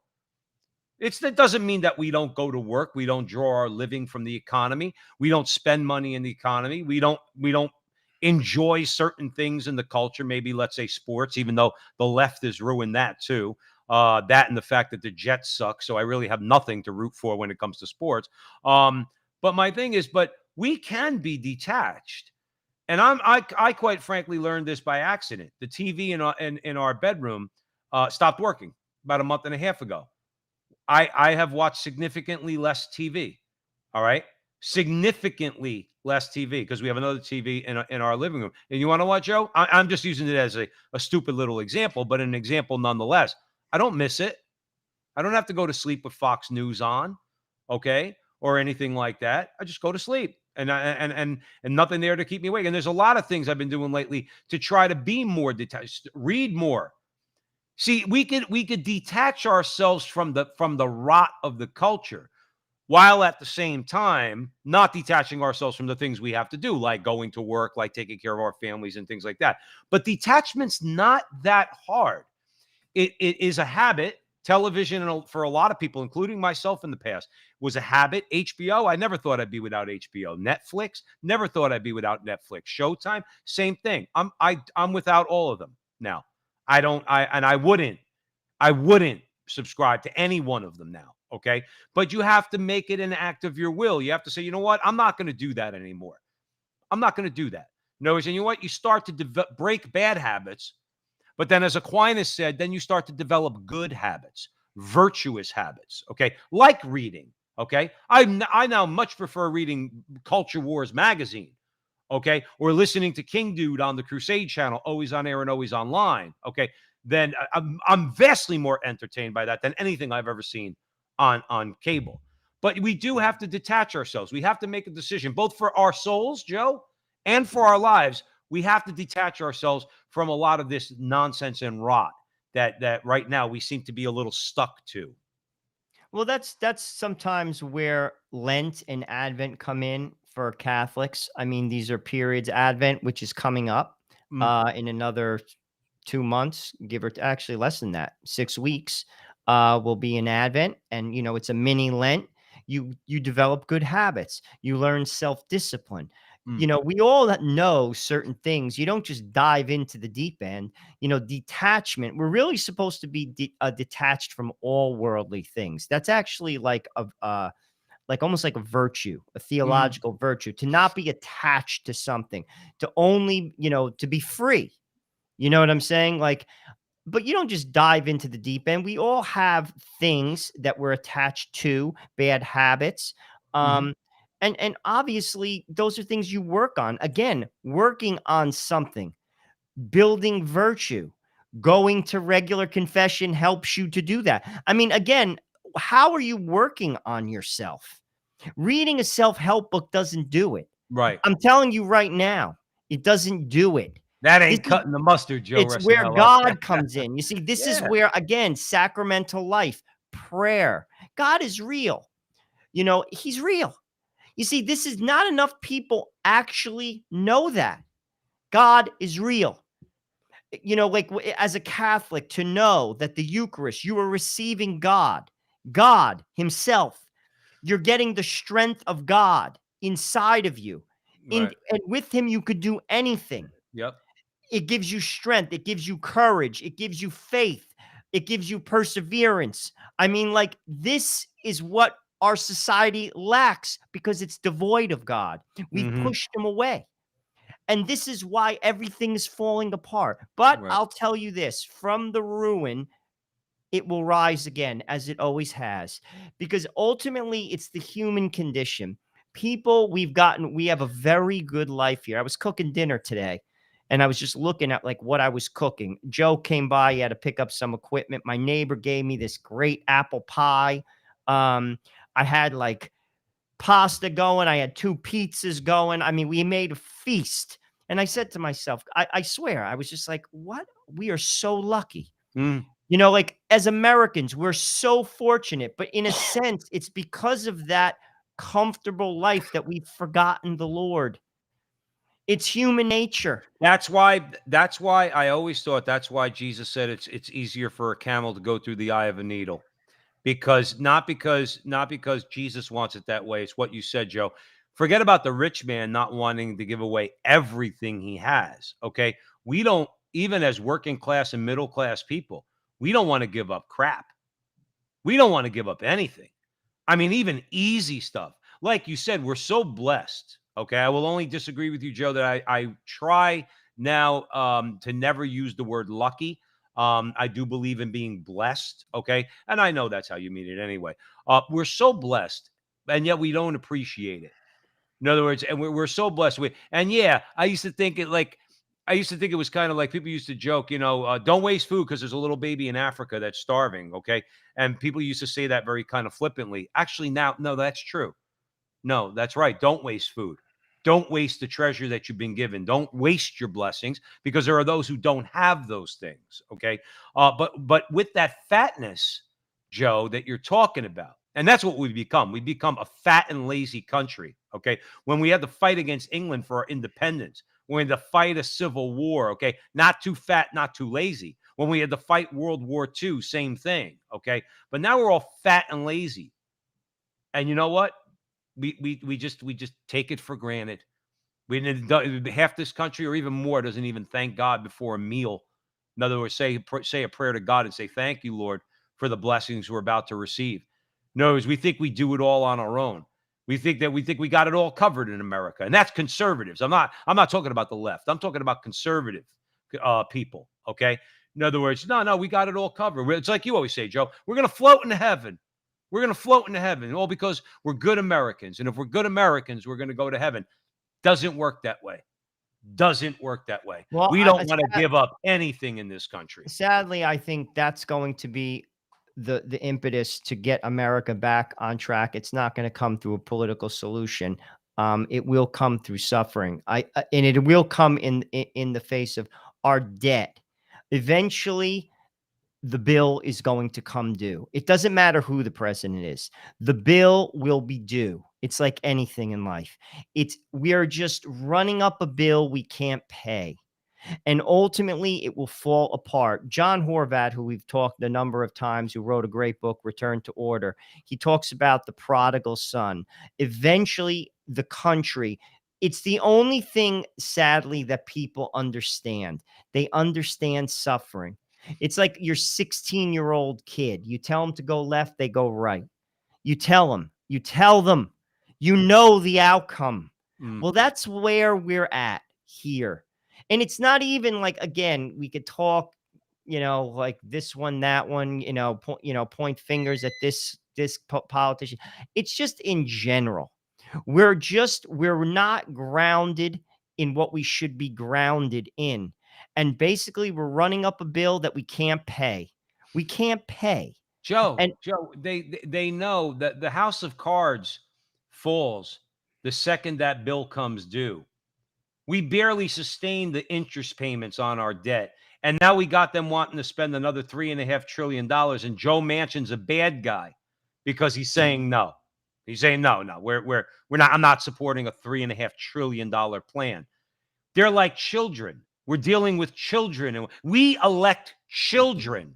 That doesn't mean that we don't go to work, we don't draw our living from the economy, we don't spend money in the economy, we don't enjoy certain things in the culture, maybe let's say sports, even though the left has ruined that too. That and the fact that the Jets suck, so I really have nothing to root for when it comes to sports. But my thing is, but we can be detached. And I quite frankly learned this by accident. The TV in our bedroom stopped working about a month and a half ago. I have watched significantly less TV. All right, significantly less TV because we have another TV in our living room. And you want to what, Joe? I'm just using it as a stupid little example, but an example nonetheless. I don't miss it. I don't have to go to sleep with Fox News on, okay, or anything like that. I just go to sleep, and nothing there to keep me awake. And there's a lot of things I've been doing lately to try to be more detached, read more. See, we could detach ourselves from the rot of the culture while at the same time not detaching ourselves from the things we have to do, like going to work, like taking care of our families and things like that. But detachment's not that hard. It is a habit. Television, for a lot of people, including myself in the past, was a habit. HBO, I never thought I'd be without HBO. Netflix, never thought I'd be without Netflix. Showtime, same thing. I'm without all of them now. I wouldn't subscribe to any one of them now. Okay. But you have to make it an act of your will. You have to say, you know what? I'm not going to do that anymore. I'm not going to do that. No, and you know what? You start to break bad habits. But then, as Aquinas said, then you start to develop good habits, virtuous habits. Okay. Like reading. Okay. I now much prefer reading Culture Wars magazine. Okay. Or listening to King Dude on the Crusade channel, always on air and always online. Okay. Then I'm vastly more entertained by that than anything I've ever seen on cable. But we do have to detach ourselves. We have to make a decision, both for our souls, Joe, and for our lives. We have to detach ourselves from a lot of this nonsense and rot that right now we seem to be a little stuck to. Well, that's sometimes where Lent and Advent come in for Catholics. I mean, these are periods. Advent, which is coming up Mm, in another 2 months, give or actually less than that, 6 weeks, will be in Advent, and it's a mini Lent. You develop good habits. You learn self discipline. mm, We all know certain things. You don't just dive into the deep end. Detachment. We're really supposed to be detached from all worldly things. That's actually like like almost like a virtue, a mm, theological virtue, to not be attached to something, to only, to be free. You know what I'm saying? Like, but you don't just dive into the deep end. We all have things that we're attached to, bad habits. mhm. Um, And obviously those are things you work on. Again, working on something, building virtue, going to regular confession helps you to do that. I mean, again, how are you working on yourself? Reading a self-help book doesn't do it. Right. I'm telling you right now, it doesn't do it. That This ain't is cutting the mustard, Joe it's where Resinello. God comes in. You see, this is Yeah. where, again, sacramental life, prayer. God is real. You know, he's real. You see, this is not enough people actually know that God is real. You know, like as a Catholic, to know that the Eucharist, you are receiving God, God Himself. You're getting the strength of God inside of you. Right. And with Him, you could do anything. Yep. It gives you strength, it gives you courage, it gives you faith, it gives you perseverance. I mean, like, this is what our society lacks because it's devoid of God. We've Hmm. pushed Him away. And this is why everything is falling apart. But Right. I'll tell you this, from the ruin, it will rise again, as it always has, because ultimately it's the human condition. People, we have a very good life here. I was cooking dinner today and I was just looking at like what I was cooking. Joe came by, he had to pick up some equipment. My neighbor gave me this great apple pie. I had like pasta going, I had 2 pizzas going. I mean, we made a feast. And I said to myself, I swear, I was just like, what? We are so lucky. Mm. You know, like, as Americans, we're so fortunate, but in a sense, it's because of that comfortable life that we've forgotten the Lord. It's human nature. That's why I always thought that's why Jesus said it's easier for a camel to go through the eye of a needle. Because not because Jesus wants it that way. It's what you said, Joe. Forget about the rich man not wanting to give away everything he has. Okay. We don't, even as working class and middle class people, we don't want to give up crap. We don't want to give up anything. I mean, even easy stuff. Like you said, we're so blessed. Okay. I will only disagree with you, Joe, that I try now to never use the word lucky. I do believe in being blessed. Okay. And I know that's how you mean it anyway. We're so blessed, and yet we don't appreciate it. In other words, and we're so blessed with, and yeah, I used to think it was kind of like people used to joke, don't waste food because there's a little baby in Africa that's starving. Okay. And people used to say that very kind of flippantly. Actually, now, no, that's true. No, that's right. Don't waste food. Don't waste the treasure that you've been given. Don't waste your blessings because there are those who don't have those things. Okay. But with that fatness, Joe, that you're talking about, and that's what we become. We become a fat and lazy country. Okay. When we had to fight against England for our independence, when we had to fight a civil war, okay, not too fat, not too lazy. When we had to fight World War II, same thing. Okay. But now we're all fat and lazy. And you know what? We just take it for granted. Half this country or even more doesn't even thank God before a meal. In other words, say a prayer to God and say, "Thank you, Lord, for the blessings we're about to receive." In other words, we think we do it all on our own. We think we got it all covered in America, and that's conservatives. I'm not talking about the left. I'm talking about conservative people. Okay. In other words, no, we got it all covered. It's like you always say, Joe. We're gonna float into heaven. We're going to float into heaven, all because we're good Americans. And if we're good Americans, we're going to go to heaven. Doesn't work that way. Doesn't work that way. Well, We don't want to give up anything in this country. sadly, I think that's going to be the impetus to get America back on track. It's not going to come through a political solution. It will come through suffering. And it will come in the face of our debt. Eventually, the bill is going to come due. It doesn't matter who the president is. The bill will be due. It's like anything in life. We are just running up a bill we can't pay. And ultimately, it will fall apart. John Horvat, who we've talked a number of times, who wrote a great book, Return to Order, he talks about the prodigal son. Eventually, the country, it's the only thing, sadly, that people understand. They understand suffering. It's like your 16-year-old kid. You tell them to go left, they go right. You tell them, you know the outcome. Mm. Well, that's where we're at here. And it's not even like, again, we could talk, like this one, that one, point fingers at this politician. It's just in general. We're not grounded in what we should be grounded in. And basically, we're running up a bill that we can't pay. We can't pay. And Joe, they know that the house of cards falls the second that bill comes due. We barely sustain the interest payments on our debt. And now we got them wanting to spend another $3.5 trillion. And Joe Manchin's a bad guy because he's saying no. He's saying no, no, we're not. I'm not supporting a $3.5 trillion plan. They're like children. We're dealing with children, and we elect children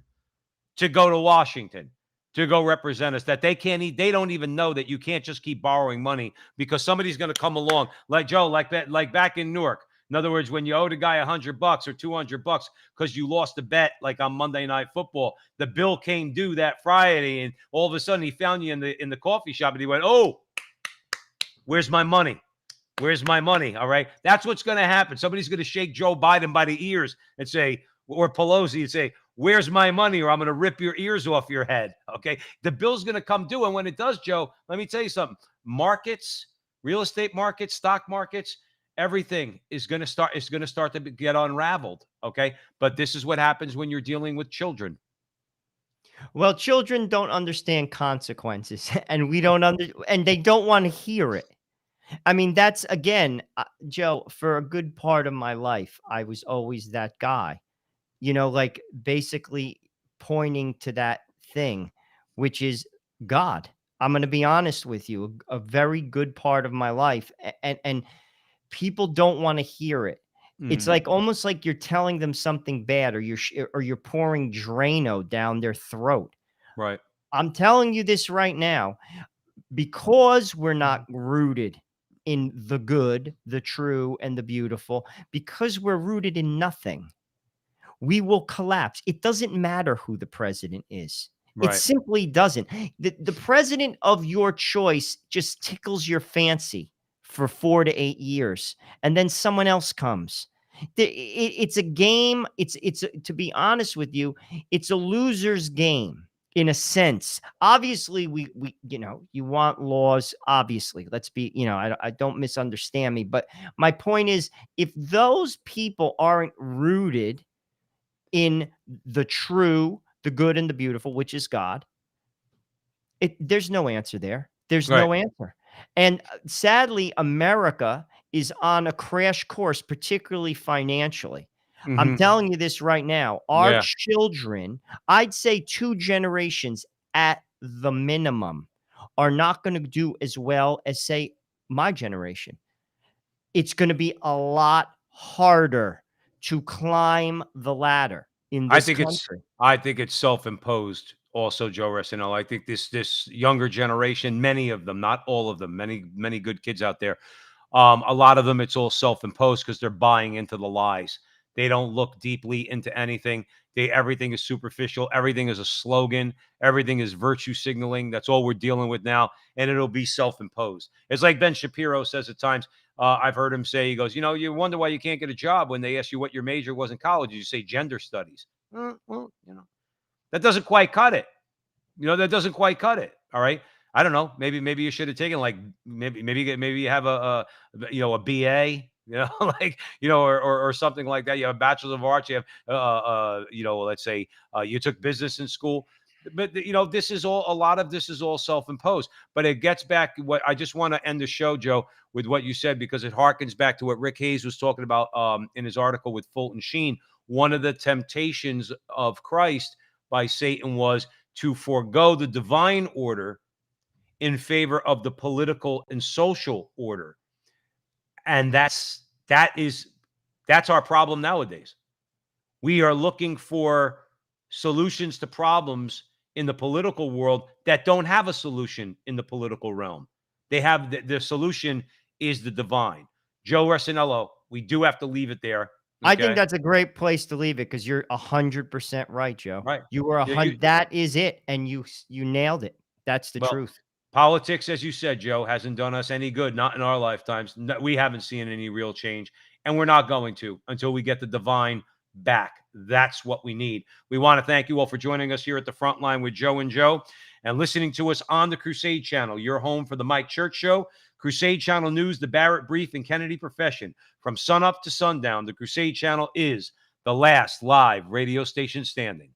to go to Washington to go represent us. That they don't even know that you can't just keep borrowing money because somebody's going to come along, like Joe, like back in Newark. In other words, when you owed a guy $100 or $200 because you lost a bet, like on Monday Night Football, the bill came due that Friday, and all of a sudden he found you in the coffee shop, and he went, "Oh, where's my money? Where's my money?" All right, that's what's going to happen. Somebody's going to shake Joe Biden by the ears and say, or Pelosi, and say, "Where's my money?" Or I'm going to rip your ears off your head. Okay, the bill's going to come due, and when it does, Joe, let me tell you something. Markets, real estate markets, stock markets, everything is going to start. It's going to start to get unraveled. Okay, but this is what happens when you're dealing with children. well, children don't understand consequences, and and they don't want to hear it. I mean, that's again, Joe, for a good part of my life, I was always that guy, like basically pointing to that thing, which is God. I'm going to be honest with you, a very good part of my life. And people don't want to hear it. It's like almost like you're telling them something bad, or you're pouring Drano down their throat. Right. I'm telling you this right now, because we're not rooted in the good, the true, and the beautiful, because we're rooted in nothing, we will collapse. It doesn't matter who the president is. It Right. simply doesn't. The president of your choice just tickles your fancy for 4 to 8 years, and then someone else comes. It's a game. To be honest with you, it's a loser's game in a sense. Obviously, we you want laws. Obviously, let's be, I don't misunderstand me, but my point is, if those people aren't rooted in the true, the good, and the beautiful, which is God, there's no answer there. There's Right. no answer. And sadly, America is on a crash course, particularly financially. I'm Mm-hmm. telling you this right now. Our Yeah. children, I'd say 2 generations at the minimum, are not going to do as well as, say, my generation. It's going to be a lot harder to climb the ladder in I this think it's country. I think it's self-imposed also, Joe Ressino. I think this younger generation, many of them, not all of them, many good kids out there. A lot of them, it's all self-imposed because they're buying into the lies. They don't look deeply into anything. Everything is superficial. Everything is a slogan. Everything is virtue signaling. That's all we're dealing with now, and it'll be self-imposed. It's like Ben Shapiro says at times. I've heard him say, he goes, you wonder why you can't get a job when they ask you what your major was in college. You say gender studies. Well, that doesn't quite cut it. That doesn't quite cut it. All right. I don't know. Maybe you should have taken like maybe you have a BA, like or something like that. You have a bachelor of arts. You have let's say you took business in school. But this is all, a lot of this is all self-imposed. But it gets back, what I just want to end the show, Joe, with what you said, because it harkens back to what Rick Hayes was talking about in his article with Fulton Sheen. One of the temptations of Christ by Satan was to forego the divine order in favor of the political and social order. And that's our problem nowadays. We are looking for solutions to problems in the political world that don't have a solution in the political realm. They have the solution is the divine. Joe Rossinello, we do have to leave it there. I think Okay. that's a great place to leave it, because you're 100% right, Joe. Right. You were Yeah, you, that is it, and you nailed it. That's the well, truth. politics, as you said, Joe, hasn't done us any good, not in our lifetimes. We haven't seen any real change, and we're not going to until we get the divine back. That's what we need. We want to thank you all for joining us here at the Frontline with Joe and Joe, and listening to us on the Crusade channel, your home for the Mike Church Show. Crusade Channel News, the Barrett Brief, and Kennedy Profession. From sunup to sundown, the Crusade Channel is the last live radio station standing.